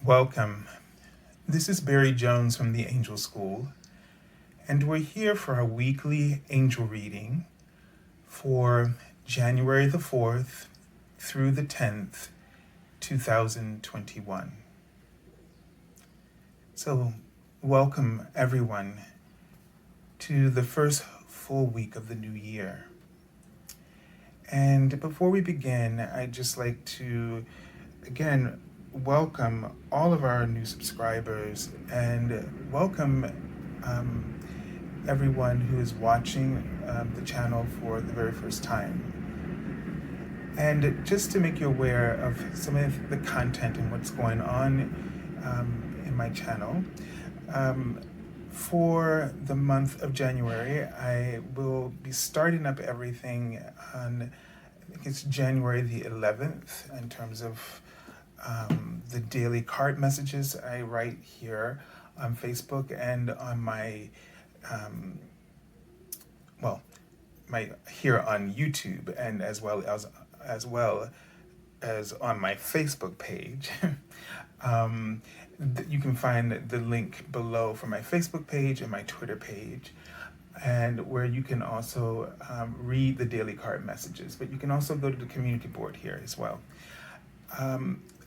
Welcome. This is Barry Jones from the Angel School, and we're here for our weekly angel reading for January the 4th through the 10th, 2021. So, welcome everyone to the first full week of the new year. And before we begin, I'd just like to, again, welcome all of our new subscribers and welcome everyone who is watching the channel for the very first time. And just to make you aware of some of the content and what's going on in my channel, for the month of January, I will be starting up everything on, I think it's January the 11th, in terms of the daily card messages I write here on Facebook and on my, here on YouTube, and as well as on my Facebook page. You can find the link below for my Facebook page and my Twitter page, and where you can also read the daily card messages, but you can also go to the community board here as well.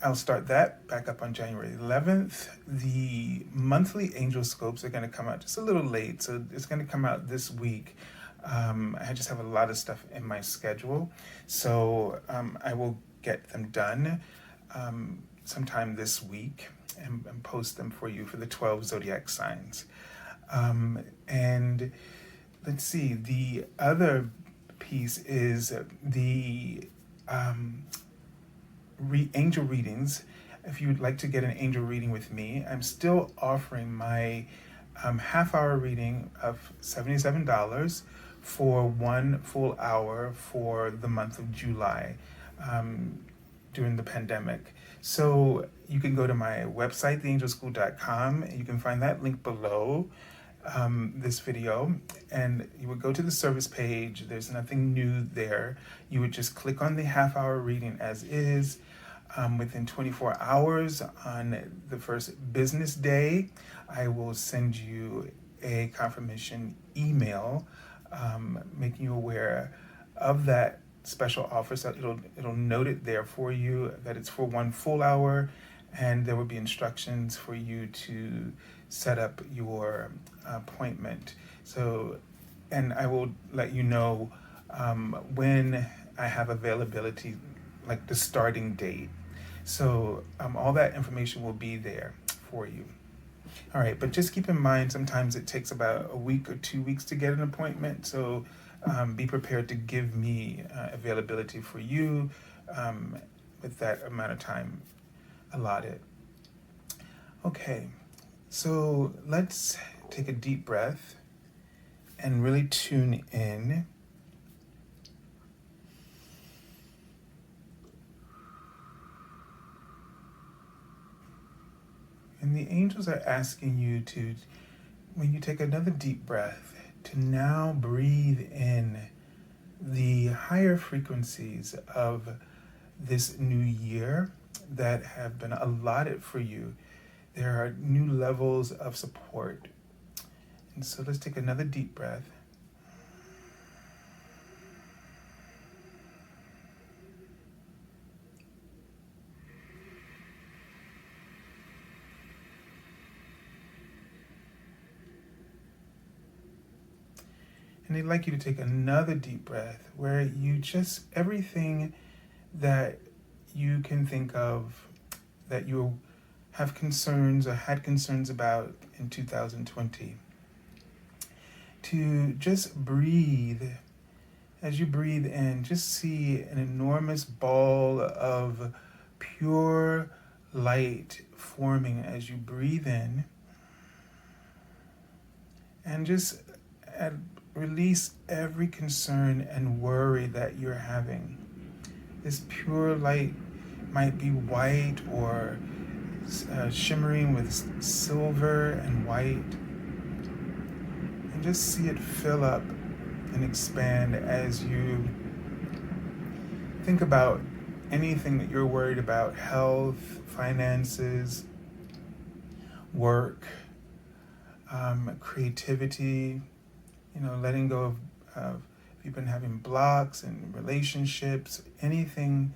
I'll start that back up on January 11th. The monthly angel scopes are going to come out just a little late, so it's going to come out this week. I just have a lot of stuff in my schedule, so I will get them done sometime this week and post them for you for the 12 zodiac signs. And let's see, the other piece is the angel readings. If you would like to get an angel reading with me, I'm still offering my half-hour reading of $77 for 1 full hour for the month of July during the pandemic. So you can go to my website, theangelschool.com, and you can find that link below this video, and you would go to the service page. There's nothing new there. You would just click on the half-hour reading as is. Within 24 hours on the first business day, I will send you a confirmation email making you aware of that special offer. So it'll note it there for you that it's for 1 full hour, and there will be instructions for you to set up your appointment. So, and I will let you know when I have availability, like the starting date. So all that information will be there for you. All right, but just keep in mind, sometimes it takes about a week or 2 weeks to get an appointment. So be prepared to give me availability for you with that amount of time allotted. Okay, so let's take a deep breath and really tune in. And the angels are asking you to, when you take another deep breath, to now breathe in the higher frequencies of this new year that have been allotted for you. There are new levels of support. And so let's take another deep breath. And I'd like you to take another deep breath where you just, everything that you can think of that you have concerns or had concerns about in 2020, to just breathe. As you breathe in, just see an enormous ball of pure light forming as you breathe in, and just release every concern and worry that you're having. This pure light might be white or shimmering with silver and white. And just see it fill up and expand as you think about anything that you're worried about: health, finances, work, creativity, letting go of if you've been having blocks in relationships, anything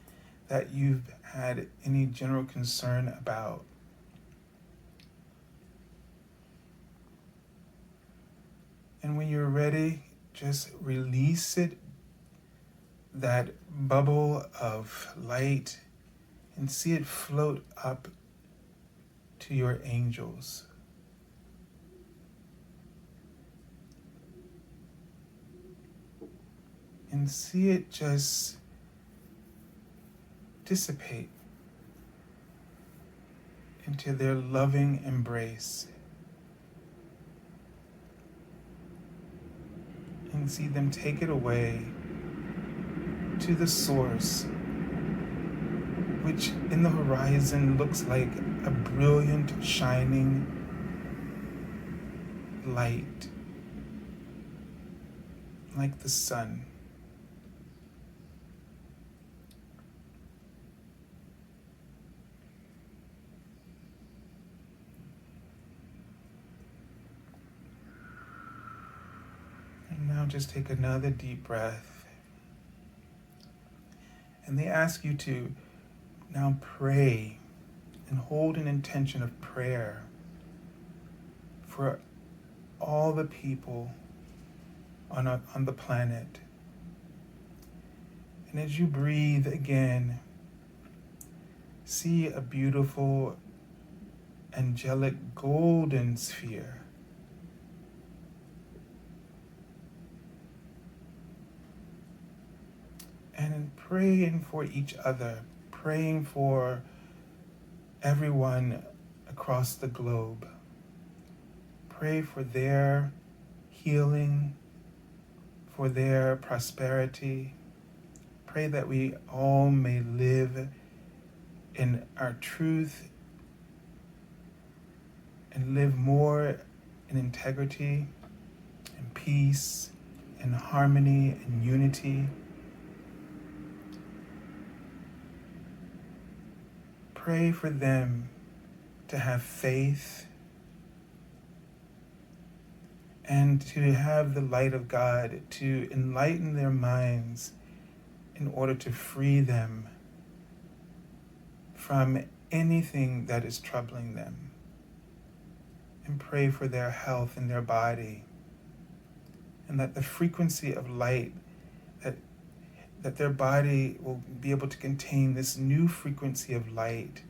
that you've had any general concern about. And when you're ready, just release it, that bubble of light, and see it float up to your angels. And see it just dissipate into their loving embrace. And see them take it away to the source, which in the horizon looks like a brilliant, shining light, like the sun. And now just take another deep breath. And they ask you to now pray and hold an intention of prayer for all the people on the planet. And as you breathe again, see a beautiful angelic golden sphere. And praying for each other, praying for everyone across the globe. Pray for their healing, for their prosperity. Pray that we all may live in our truth and live more in integrity and peace and harmony and unity. Pray for them to have faith and to have the light of God to enlighten their minds in order to free them from anything that is troubling them. And pray for their health and their body, and that the frequency of light, that their body will be able to contain this new frequency of light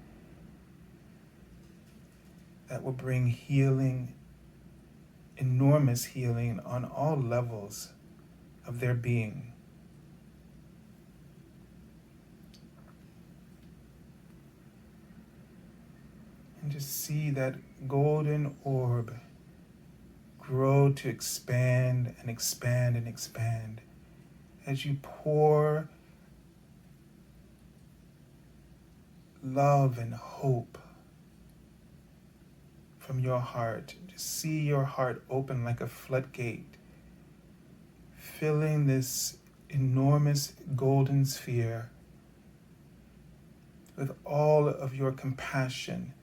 that will bring healing, enormous healing on all levels of their being. And just see that golden orb grow to expand and expand and expand as you pour love and hope from your heart. Just see your heart open like a floodgate, filling this enormous golden sphere with all of your compassion,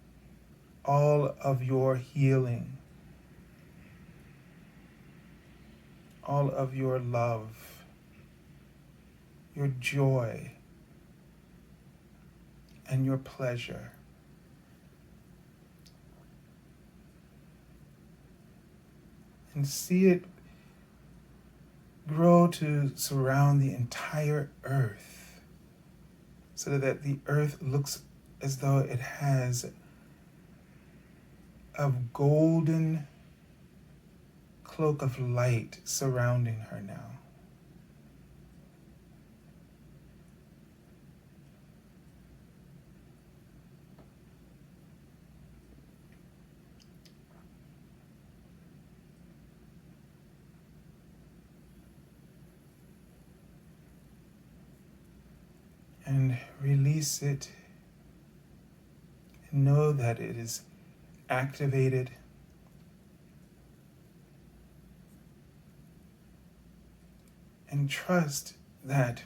all of your healing, all of your love, your joy, and your pleasure. And see it grow to surround the entire earth, so that the earth looks as though it has a golden cloak of light surrounding her now. And release it, and know that it is activated, and trust that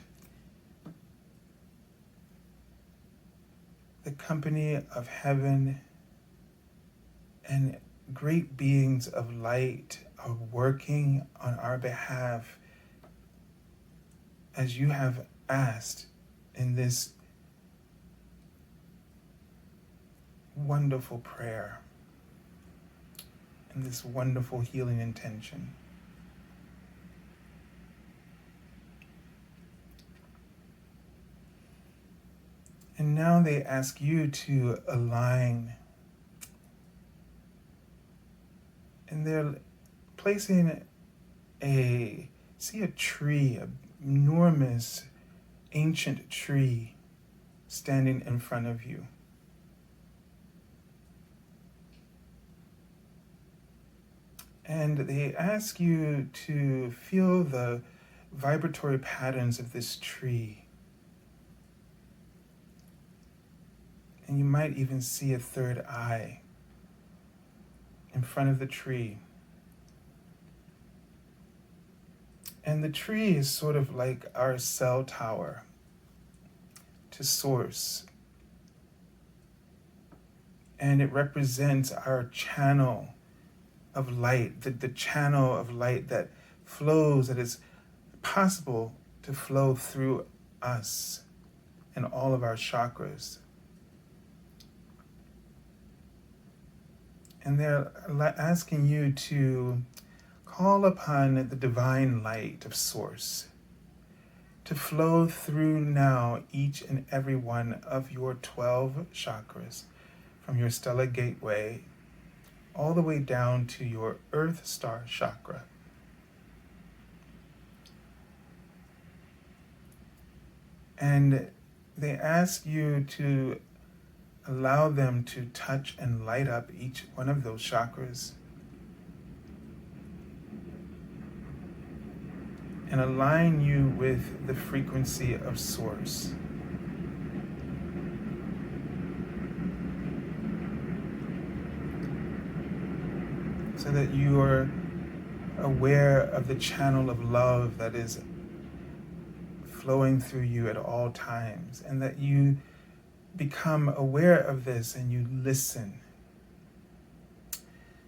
the company of heaven And great beings of light are working on our behalf as you have asked in this wonderful prayer, in this wonderful healing intention. And now they ask you to align. And they're placing see a tree, an enormous ancient tree standing in front of you. And they ask you to feel the vibratory patterns of this tree. And you might even see a third eye in front of the tree. And the tree is sort of like our cell tower to source. And it represents our channel of light, the channel of light that flows, that is possible to flow through us and all of our chakras. And they're asking you to call upon the divine light of Source to flow through now each and every one of your 12 chakras, from your stellar gateway all the way down to your Earth Star chakra. And they ask you to allow them to touch and light up each one of those chakras and align you with the frequency of Source. So that you are aware of the channel of love that is flowing through you at all times, and that you become aware of this and you listen.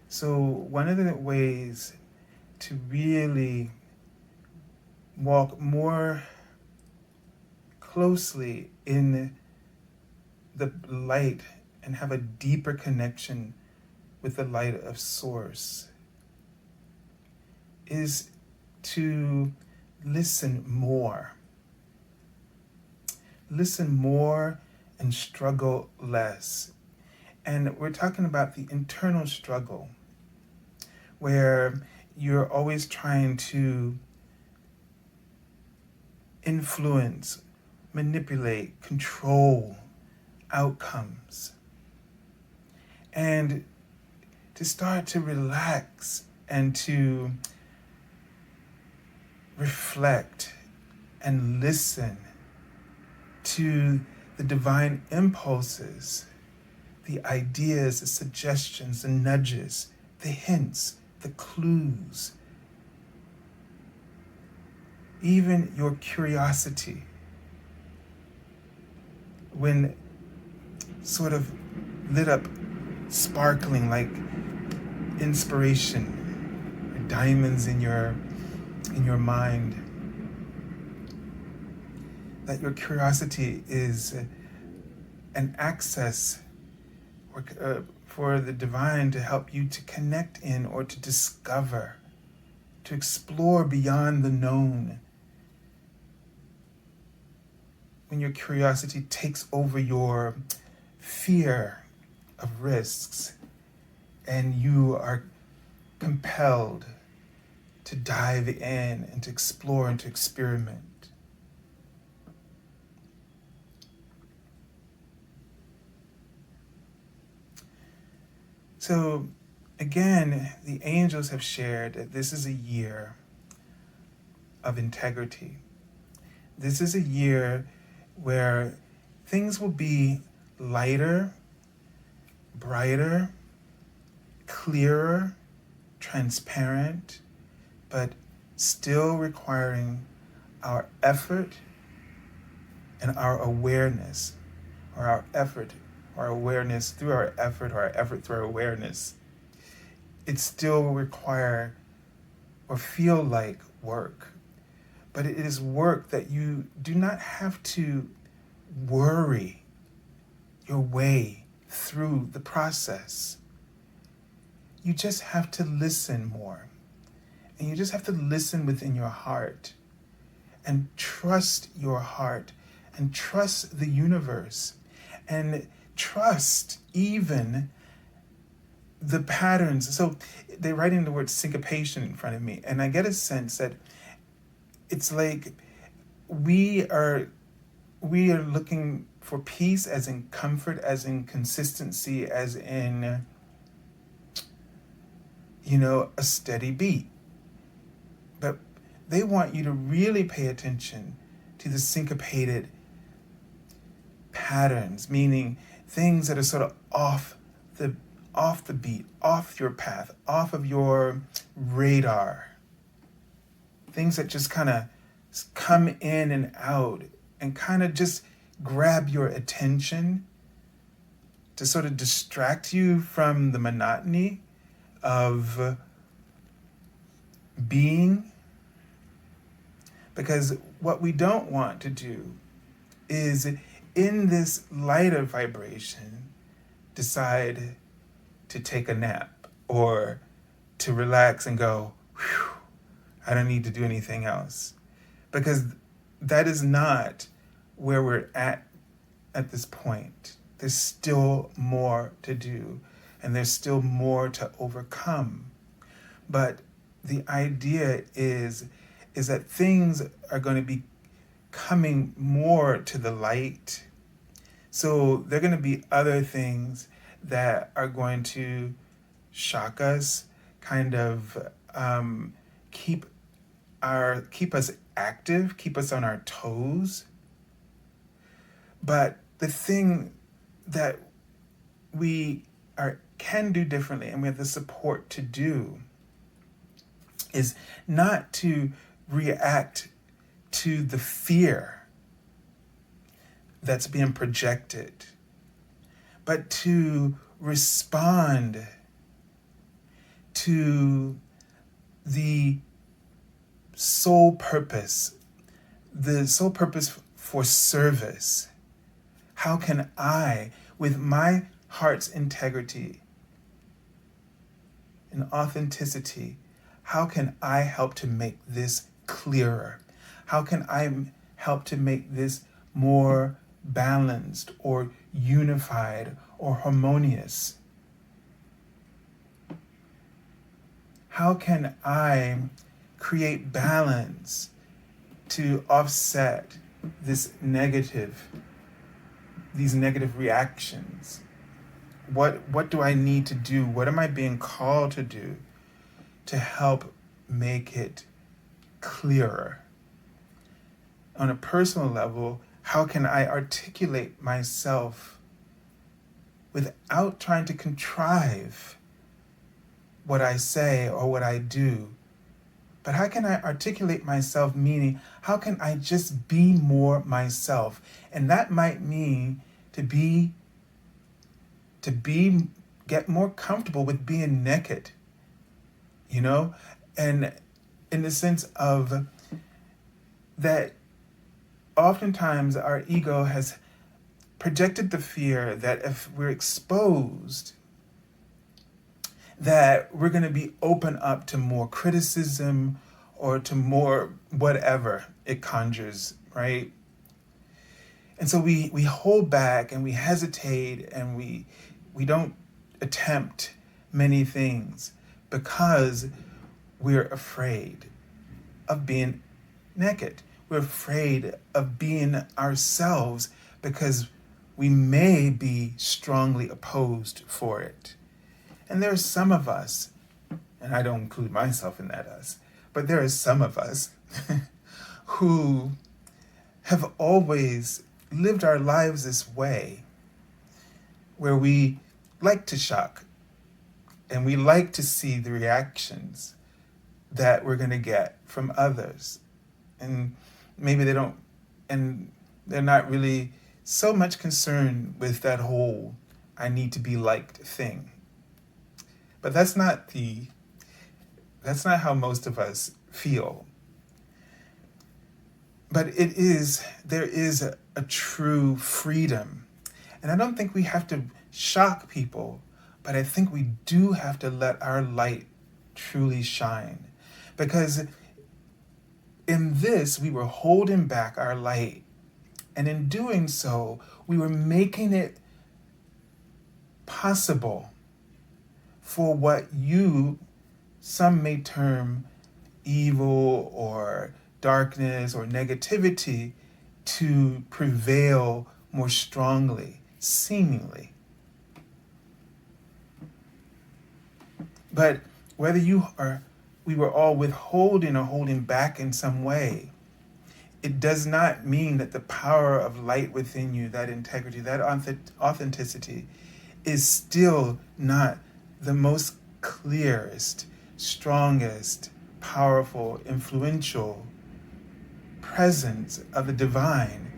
So one of the ways to really walk more closely in the light and have a deeper connection with the light of Source is to listen more. Listen more and struggle less. And we're talking about the internal struggle, where you're always trying to influence, manipulate, control outcomes. And to start to relax and to reflect and listen to the divine impulses, the ideas, the suggestions, the nudges, the hints, the clues, even your curiosity, when sort of lit up, sparkling like inspiration, or diamonds in your mind. That your curiosity is an access for the divine to help you to connect in or to discover, to explore beyond the known. When your curiosity takes over your fear of risks and you are compelled to dive in and to explore and to experiment. So again, the angels have shared that this is a year of integrity. This is a year where things will be lighter, brighter, clearer, transparent, but still requiring our effort and our awareness, or our effort, our awareness through our effort, or our effort through our awareness. it still require or feel like work. But it is work that you do not have to worry your way through the process. You just have to listen more. And you just have to listen within your heart and trust your heart and trust the universe and trust even the patterns. So they're writing the word syncopation in front of me, and I get a sense that it's like we are looking for peace, as in comfort, as in consistency, as in, a steady beat. But they want you to really pay attention to the syncopated patterns, meaning things that are sort of off the beat, off your path, off of your radar. Things that just kind of come in and out and kind of just grab your attention to sort of distract you from the monotony of being. Because what we don't want to do is, in this lighter vibration, decide to take a nap or to relax and go, whew, I don't need to do anything else. Because that is not where we're at this point. There's still more to do, and there's still more to overcome. But the idea is that things are going to be coming more to the light. So there are going to be other things that are going to shock us, kind of keep us active, keep us on our toes. But the thing that we can do differently, and we have the support to do, is not to react to the fear that's being projected, but to respond to the soul purpose for service. How can I, with my heart's integrity and authenticity, how can I help to make this clearer? How can I help to make this more balanced or unified or harmonious? How can I create balance to offset these negative reactions? What do I need to do? What am I being called to do to help make it clearer? On a personal level, how can I articulate myself without trying to contrive what I say or what I do? But how can I articulate myself, meaning how can I just be more myself? And that might mean to get more comfortable with being naked, and in the sense of that oftentimes our ego has projected the fear that if we're exposed, that we're going to be open up to more criticism or to more whatever it conjures, right? And so we hold back and we hesitate and we don't attempt many things because we're afraid of being naked. We're afraid of being ourselves because we may be strongly opposed for it. And there are some of us, and I don't include myself in that us, but there are some of us who have always lived our lives this way, where we like to shock and we like to see the reactions that we're going to get from others. And maybe they're not really so much concerned with that whole I need to be liked thing. But that's not how most of us feel. But there is a true freedom. And I don't think we have to shock people, but I think we do have to let our light truly shine. Because in this, we were holding back our light. And in doing so, we were making it possible for what some may term evil or darkness or negativity to prevail more strongly, seemingly. But whether we were all withholding or holding back in some way, it does not mean that the power of light within you, that integrity, that authenticity, is still not the most clearest, strongest, powerful, influential presence of the divine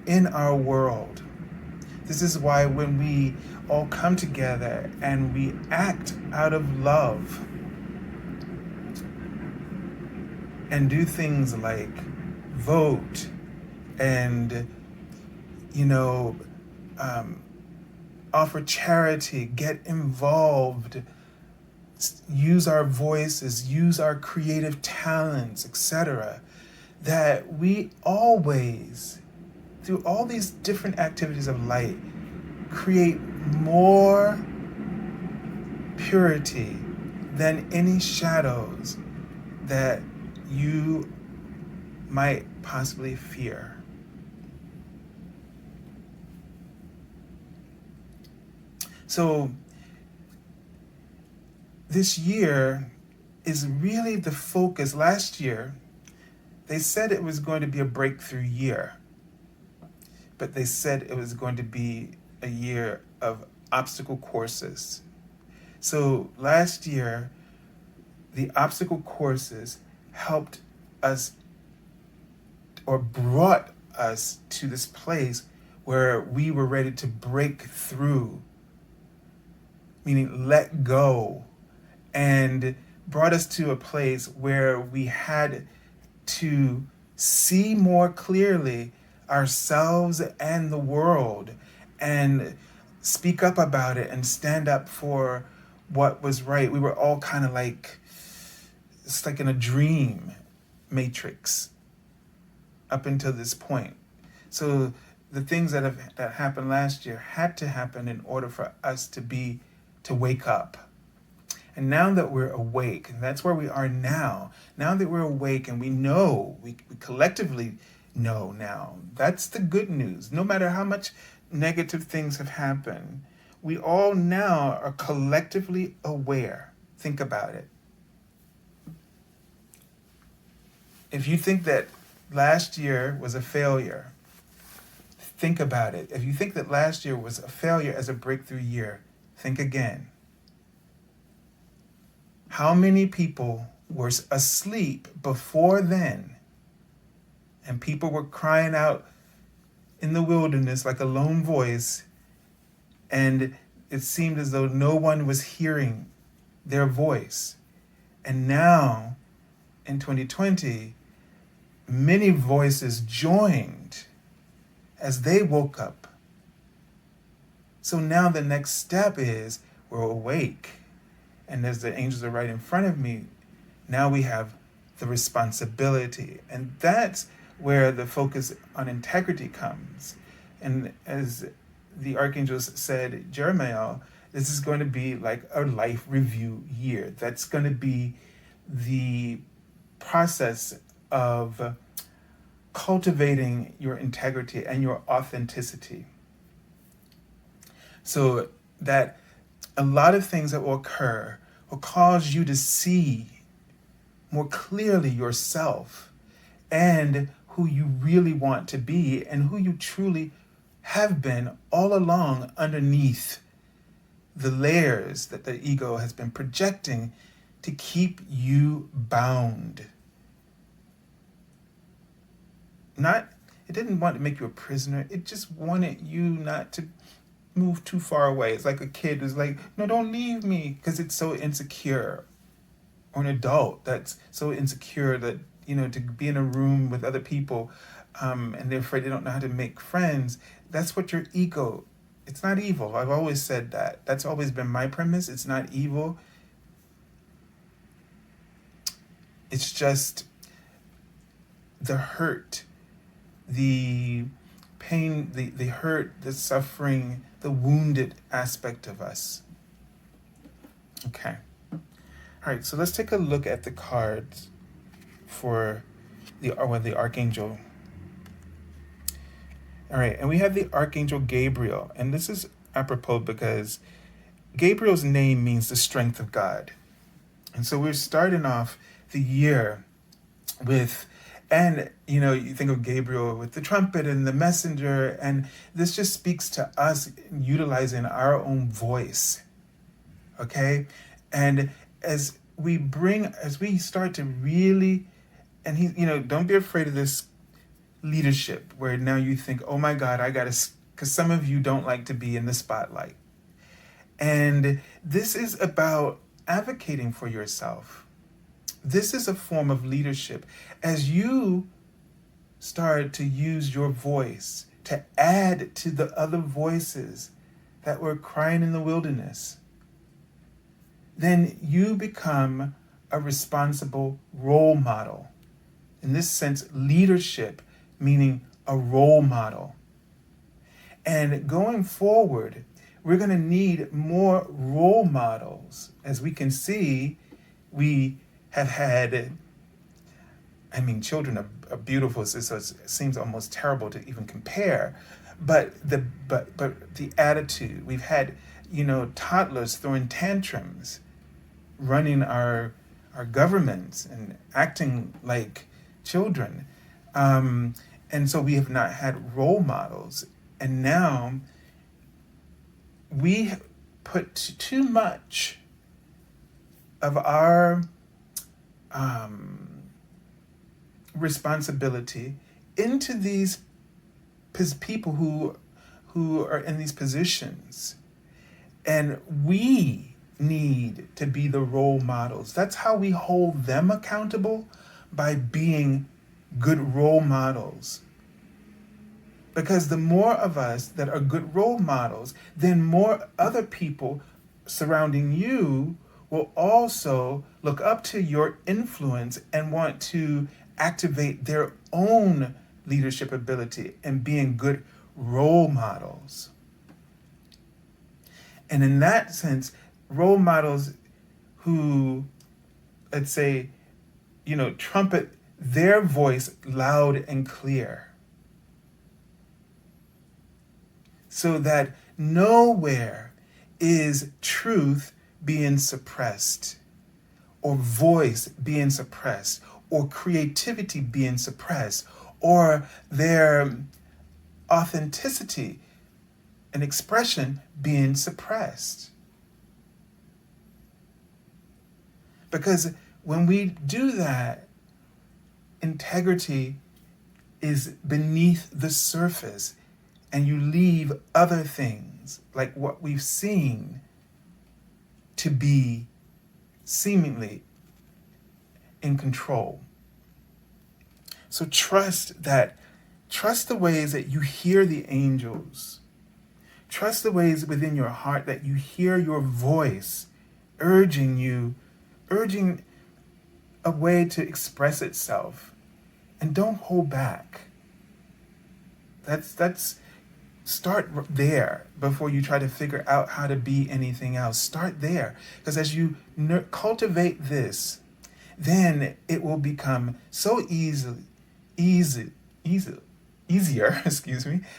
in our world. This is why when we all come together and we act out of love and do things like vote and, offer charity, get involved, use our voices, use our creative talents, etc., that we always, through all these different activities of light, create more purity than any shadows that you might possibly fear. So this year is really the focus. Last year, they said it was going to be a breakthrough year, but they said it was going to be a year of obstacle courses. So last year, the obstacle courses helped us or brought us to this place where we were ready to break through, meaning let go, and brought us to a place where we had to see more clearly ourselves and the world and speak up about it and stand up for what was right. We were all kind of it's like in a dream matrix up until this point. So the things that happened last year had to happen in order for us to wake up. And now that we're awake, and that's where we are now that we're awake and we know, we collectively know now, that's the good news. No matter how much negative things have happened, we all now are collectively aware. Think about it. If you think that last year was a failure, think about it. If you think that last year was a failure as a breakthrough year, think again. How many people were asleep before then, and people were crying out in the wilderness like a lone voice, and it seemed as though no one was hearing their voice. And now, in 2020, many voices joined as they woke up. So now the next step is we're awake. And as the angels are right in front of me, now we have the responsibility. And that's where the focus on integrity comes. And as the archangels said, Jeremiah, this is going to be like a life review year. That's going to be the process of cultivating your integrity and your authenticity. So that a lot of things that will occur will cause you to see more clearly yourself and who you really want to be and who you truly have been all along underneath the layers that the ego has been projecting to keep you bound. It didn't want to make you a prisoner. It just wanted you not to move too far away. It's like a kid who's like, no, don't leave me, because it's so insecure. Or an adult that's so insecure that, to be in a room with other people, and they're afraid they don't know how to make friends. That's what your ego, it's not evil. I've always said that. That's always been my premise. It's not evil. It's just the hurt, the pain, the hurt, the suffering, the wounded aspect of us. Okay. All right, so let's take a look at the cards for the Archangel. All right, and we have the Archangel Gabriel, and this is apropos because Gabriel's name means the strength of God. And so we're starting off the year with, and you think of Gabriel with the trumpet and the messenger, and this just speaks to us utilizing our own voice. Okay? And as we start to really, and don't be afraid of this leadership where now you think, oh my God, because some of you don't like to be in the spotlight. And this is about advocating for yourself. This is a form of leadership. As you start to use your voice to add to the other voices that were crying in the wilderness, then you become a responsible role model. In this sense, leadership meaning a role model. And going forward, we're going to need more role models. As we can see, we have had, children are beautiful, so it seems almost terrible to even compare. But the attitude, we've had, toddlers throwing tantrums, running our governments and acting like children. And so we have not had role models. And now we put too much of our responsibility into these people who are in these positions. And we need to be the role models. That's how we hold them accountable, by being good role models. Because the more of us that are good role models, then more other people surrounding you will also look up to your influence and want to activate their own leadership ability and being good role models. And in that sense, role models who, let's say, trumpet their voice loud and clear, so that nowhere is truth being suppressed, or voice being suppressed, or creativity being suppressed, or their authenticity and expression being suppressed. Because when we do that, integrity is beneath the surface, and you leave other things, like what we've seen, to be seemingly in control. So trust the ways that you hear the angels. Trust the ways within your heart that you hear your voice urging a way to express itself. And don't hold back. That's start there before you try to figure out how to be anything else. Start there, because as you cultivate this, then it will become so easier,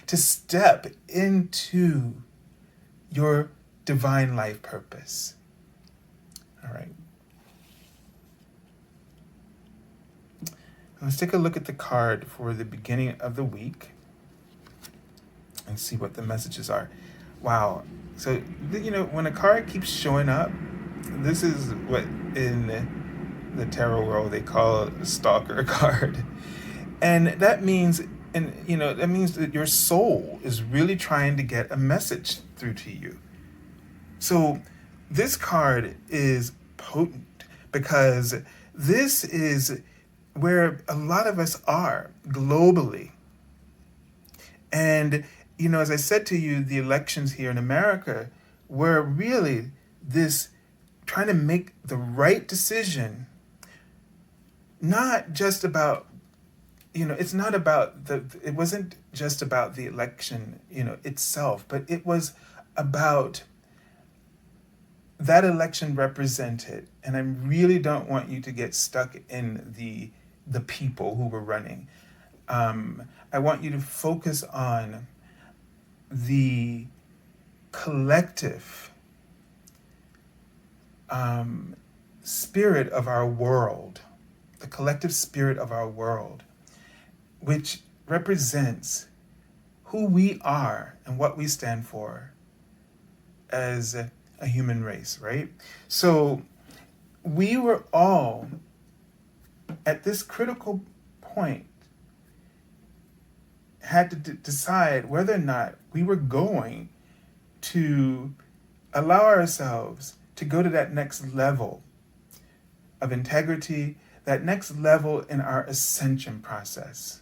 to step into your divine life purpose. All right. Let's take a look at the card for the beginning of the week and see what the messages are. Wow. So, when a card keeps showing up, this is what in the tarot world they call a stalker card. And that means And, that means that your soul is really trying to get a message through to you. So this card is potent because this is where a lot of us are globally. And, as I said to you, the elections here in America were really this trying to make the right decision, not just about, it's not about it wasn't just about the election, itself, but it was about that election represented, and I really don't want you to get stuck in the people who were running. I want you to focus on the collective spirit of our world, the collective spirit of our world, which represents who we are and what we stand for as a human race, right? So we were all at this critical point had to decide whether or not we were going to allow ourselves to go to that next level of integrity, that next level in our ascension process,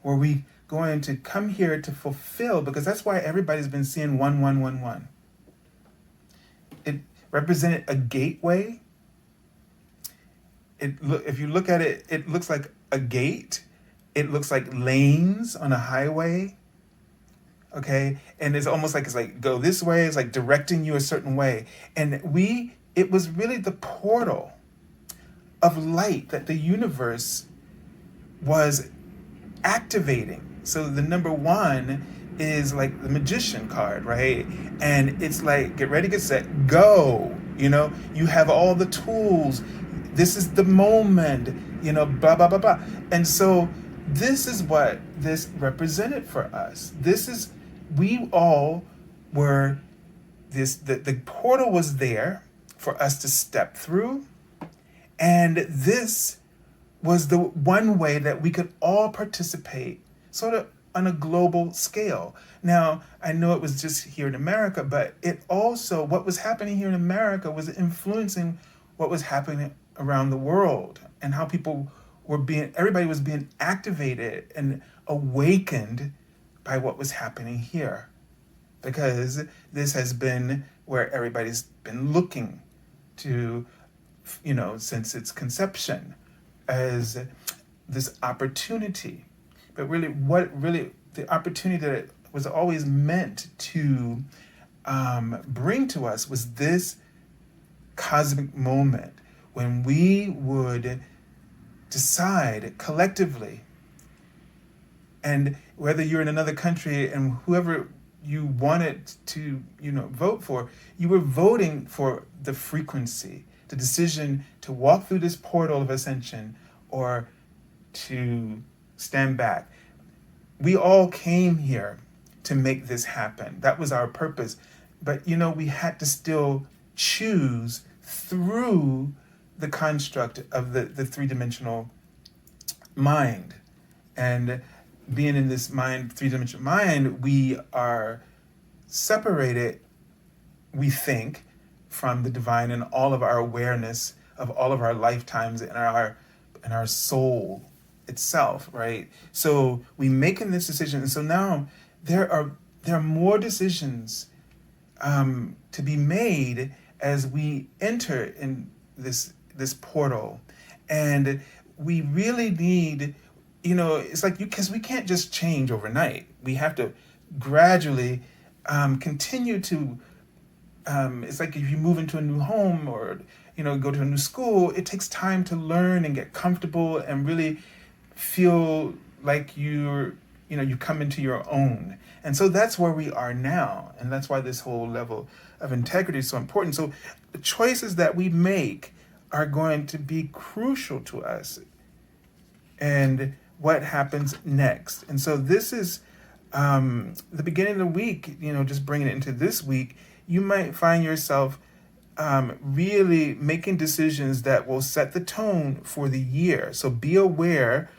where we going to come here to fulfill, because that's why everybody's been seeing 1111. It represented a gateway. If you look at it, it looks like a gate. It looks like lanes on a highway. Okay, and it's almost like it's like go this way. It's like directing you a certain way. And it was really the portal of light that the universe was activating. So the number 1 is like the magician card, right? And it's like, get ready, get set, go. You have all the tools. This is the moment, blah, blah, blah, blah. And so this is what this represented for us. We all were the portal was there for us to step through. And this was the one way that we could all participate sort of on a global scale. Now, I know it was just here in America, but it also, what was happening here in America was influencing what was happening around the world, and how everybody was being activated and awakened by what was happening here. Because this has been where everybody's been looking to, since its conception, as this opportunity. But really, the opportunity that it was always meant to bring to us was this cosmic moment when we would decide collectively, and whether you're in another country and whoever you wanted to, vote for, you were voting for the frequency, the decision to walk through this portal of ascension or to stand back. We all came here to make this happen. That was our purpose. But, we had to still choose through the construct of the three-dimensional mind. And being in this three-dimensional mind, we are separated, we think, from the divine in all of our awareness of all of our lifetimes and our soul itself, right? So we making this decision, and so now there are more decisions to be made as we enter in this portal, and we really need, it's like because we can't just change overnight. We have to gradually continue to. It's like if you move into a new home or go to a new school, it takes time to learn and get comfortable and really feel like you come into your own. And so that's where we are now, and that's why this whole level of integrity is so important. So the choices that we make are going to be crucial to us and what happens next. And so this is the beginning of the week, just bringing it into this week. You might find yourself really making decisions that will set the tone for the year. So be aware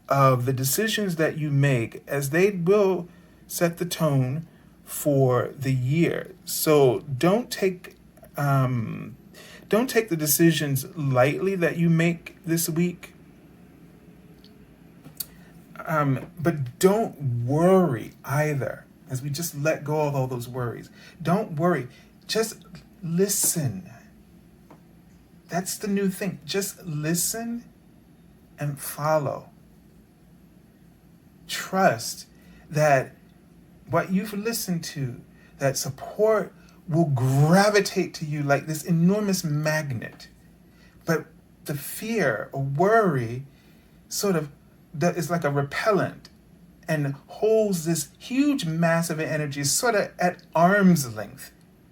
of the decisions that you make, as they will set the tone for the year. So don't take the decisions lightly that you make this week. But don't worry either, as we just let go of all those worries. Don't worry. Just listen. That's the new thing. Just listen and follow. Trust that what you've listened to, that support will gravitate to you like this enormous magnet. But the fear or worry sort of is like a repellent and holds this huge mass of energy sort of at arm's length.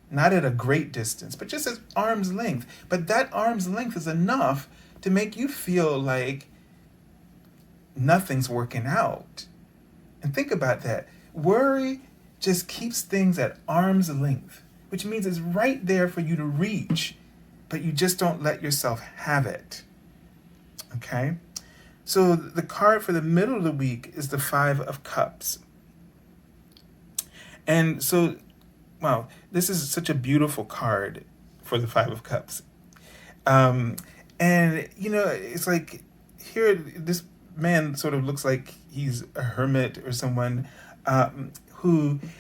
Not at a great distance, but just at arm's length. But that arm's length is enough to make you feel like nothing's working out. And think about that. Worry just keeps things at arm's length, which means it's right there for you to reach, but you just don't let yourself have it. Okay? So the card for the middle of the week is the Five of Cups. And so, wow, this is such a beautiful card for the Five of Cups. And, it's like here, this man sort of looks like he's a hermit or someone and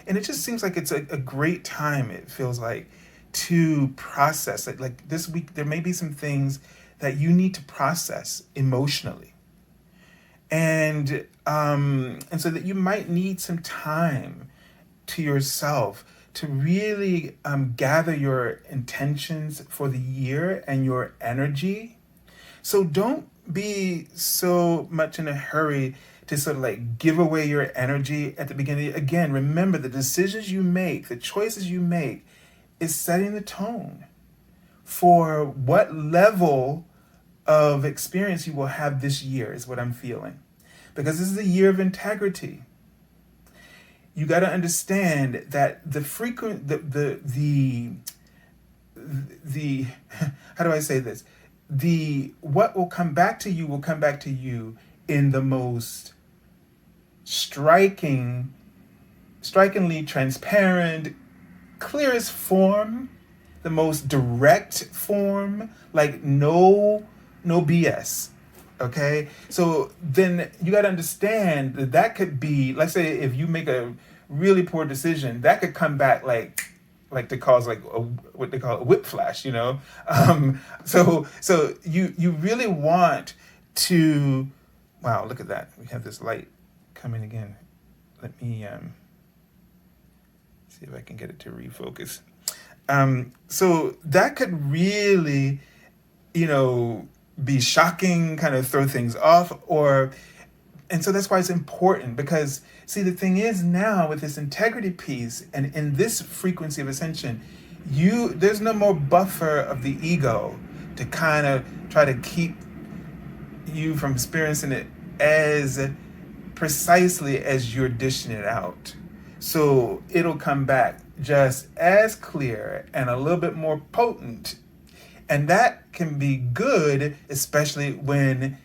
it just seems like it's a great time, it feels like, to process it. Like this week, there may be some things that you need to process emotionally. And so that you might need some time to yourself to really gather your intentions for the year and your energy. So don't be so much in a hurry to sort of like give away your energy at the beginning. Again, remember, the decisions you make, the choices you make is setting the tone for what level of experience you will have this year, is what I'm feeling. Because this is a year of integrity. You got to understand that the how do I say this? What will come back to you will come back to you in the most strikingly transparent, clearest form, the most direct form, like no BS. Okay, so then you got to understand that could be, let's say, if you make a really poor decision, that could come back like to cause like what they call a whiplash, So you really want to, wow, look at that. We have this light coming again. Let me see if I can get it to refocus. So that could really, be shocking, kind of throw things off, and so that's why it's important, because see, the thing is now with this integrity piece and in this frequency of ascension, there's no more buffer of the ego to kind of try to keep you from experiencing it as precisely as you're dishing it out. So it'll come back just as clear and a little bit more potent. And that can be good, especially when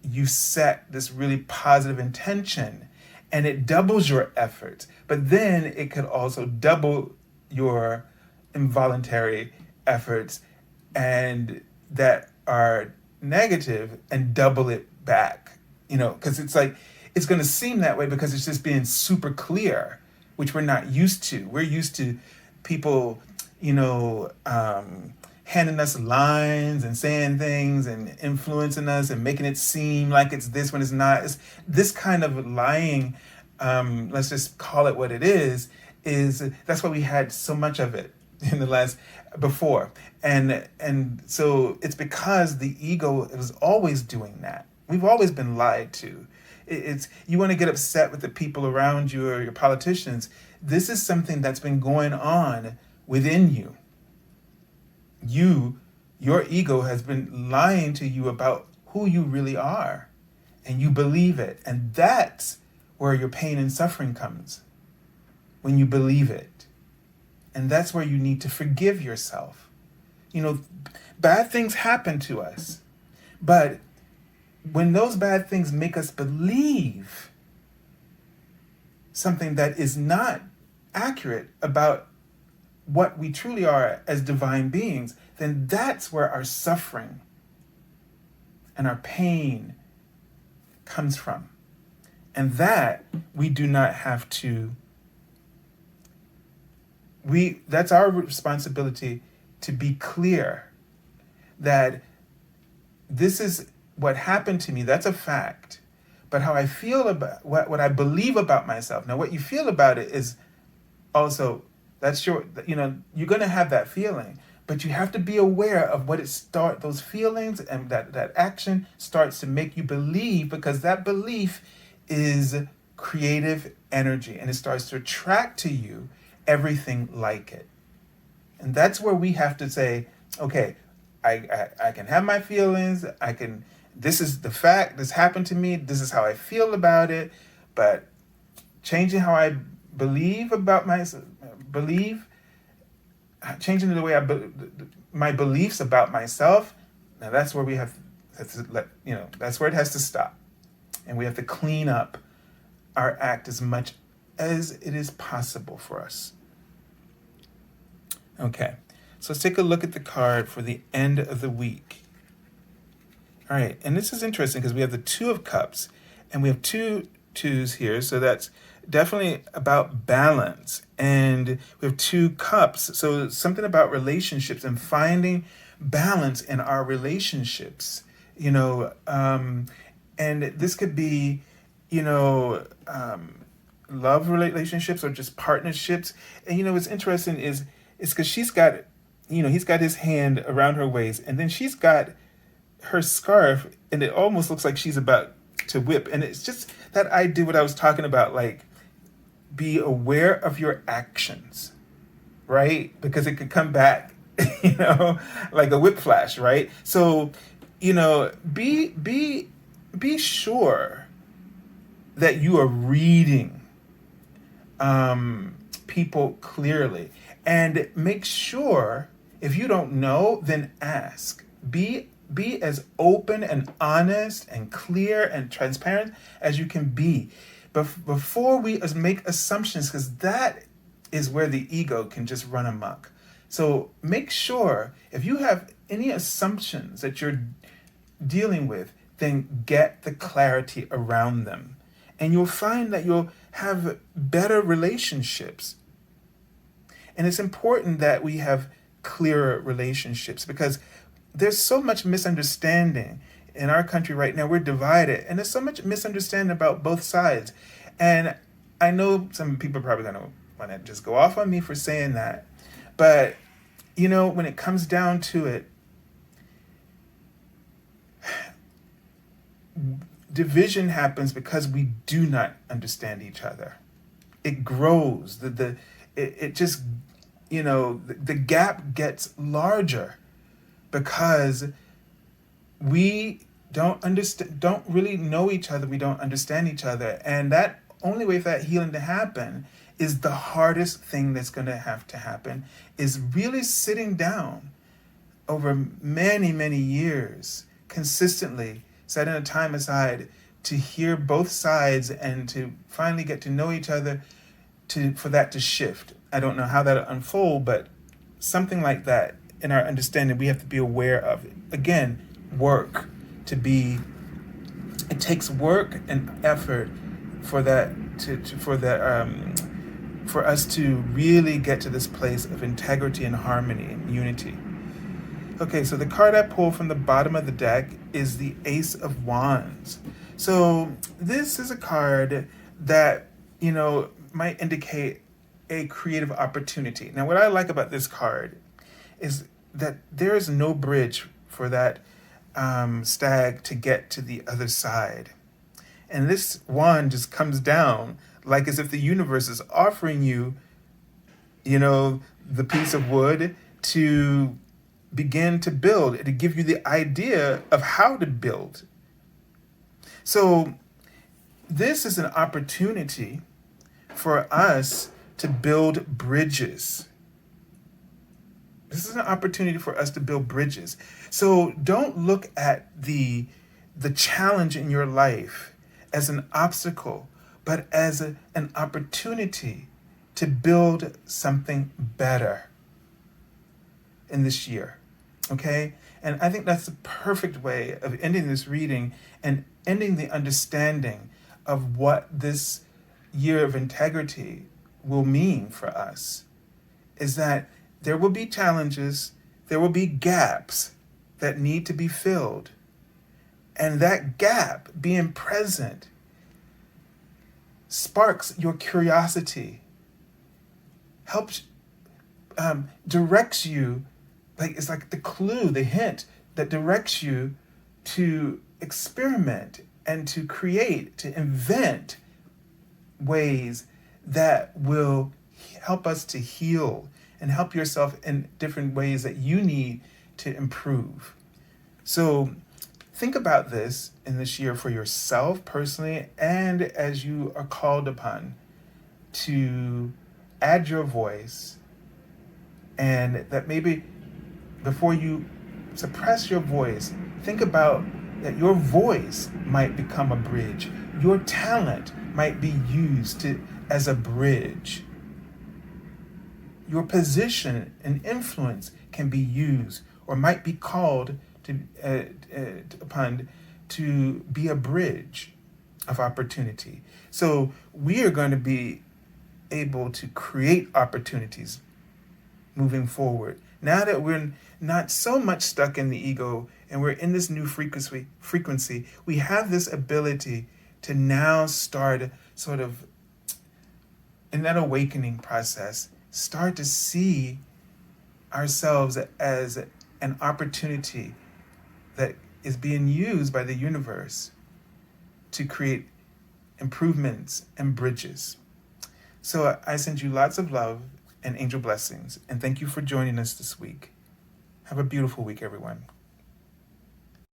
you set this really positive intention and it doubles your efforts. But then it could also double your involuntary efforts and that are negative and double it back, because it's like, it's going to seem that way because it's just being super clear, which we're not used to. We're used to people, handing us lines and saying things and influencing us and making it seem like it's this when it's not. It's this kind of lying, let's just call it what it is that's why we had so much of it in the last before. And so it's because the ego is always doing that. We've always been lied to. It's you want to get upset with the people around you or your politicians. This is something that's been going on within you. Your ego has been lying to you about who you really are, and you believe it. And that's where your pain and suffering comes, when you believe it. And that's where you need to forgive yourself. Bad things happen to us, but when those bad things make us believe something that is not accurate about what we truly are as divine beings, then that's where our suffering and our pain comes from. And that we do not have to, that's our responsibility to be clear that this is what happened to me. That's a fact. But how I feel about what I believe about myself. Now, what you feel about it is also, that's you're going to have that feeling, but you have to be aware of what those feelings and that action starts to make you believe, because that belief is creative energy and it starts to attract to you everything like it. And that's where we have to say, okay, I can have my feelings, this is the fact, this happened to me, this is how I feel about it, but changing how I believe about myself, changing the way my beliefs about myself, now that's where we have to that's where it has to stop. And we have to clean up our act as much as it is possible for us. Okay, so let's take a look at the card for the end of the week. All right, and this is interesting because we have the Two of Cups and we have two twos here, so that's definitely about balance. And we have 2 cups, so something about relationships and finding balance in our relationships, and this could be, love relationships or just partnerships. And what's interesting is because she's got, he's got his hand around her waist, and then she's got her scarf, and it almost looks like she's about to whip. And it's just that idea, what I was talking about, like, be aware of your actions, right? Because it could come back, like a whip flash, right? So, be sure that you are reading people clearly, and make sure, if you don't know, then ask. Be as open and honest and clear and transparent as you can be, but before we make assumptions, because that is where the ego can just run amok. So make sure, if you have any assumptions that you're dealing with, then get the clarity around them, and you'll find that you'll have better relationships. And it's important that we have clearer relationships, because there's so much misunderstanding in our country right now. We're divided, and there's so much misunderstanding about both sides. And I know some people are probably going to want to just go off on me for saying that. But, when it comes down to it, division happens because we do not understand each other. It grows. It just, the gap gets larger because we don't really know each other. We don't understand each other. And that only way for that healing to happen is the hardest thing that's going to have to happen, is really sitting down over many, many years, consistently setting a time aside to hear both sides and to finally get to know each other, for that to shift. I don't know how that'll unfold, but something like that in our understanding we have to be aware of. Again, work to be. It takes work and effort for that for us to really get to this place of integrity and harmony and unity. Okay, so the card I pulled from the bottom of the deck is the Ace of Wands. So this is a card that, might indicate a creative opportunity. Now, what I like about this card is that there is no bridge for that stag to get to the other side. And this wand just comes down like as if the universe is offering you, the piece of wood to begin to build, to give you the idea of how to build. So this is an opportunity for us to build bridges. This is an opportunity for us to build bridges. So don't look at the the challenge in your life as an obstacle, but as an opportunity to build something better in this year. Okay? And I think that's the perfect way of ending this reading and ending the understanding of what this year of integrity will mean for us. Is that there will be challenges, there will be gaps that need to be filled. And that gap being present sparks your curiosity, helps, directs you, like it's like the clue, the hint that directs you to experiment and to create, to invent ways that will help us to heal and help yourself in different ways that you need to improve. So think about this in this year for yourself personally, and as you are called upon to add your voice, and that maybe before you suppress your voice, think about that your voice might become a bridge. Your talent might be used as a bridge. Your position and influence can be used or might be called upon to be a bridge of opportunity. So we are going to be able to create opportunities moving forward. Now that we're not so much stuck in the ego and we're in this new frequency, we have this ability to now start sort of in that awakening process, start to see ourselves as an opportunity that is being used by the universe to create improvements and bridges. So I send you lots of love and angel blessings, and thank you for joining us this week. Have a beautiful week, everyone.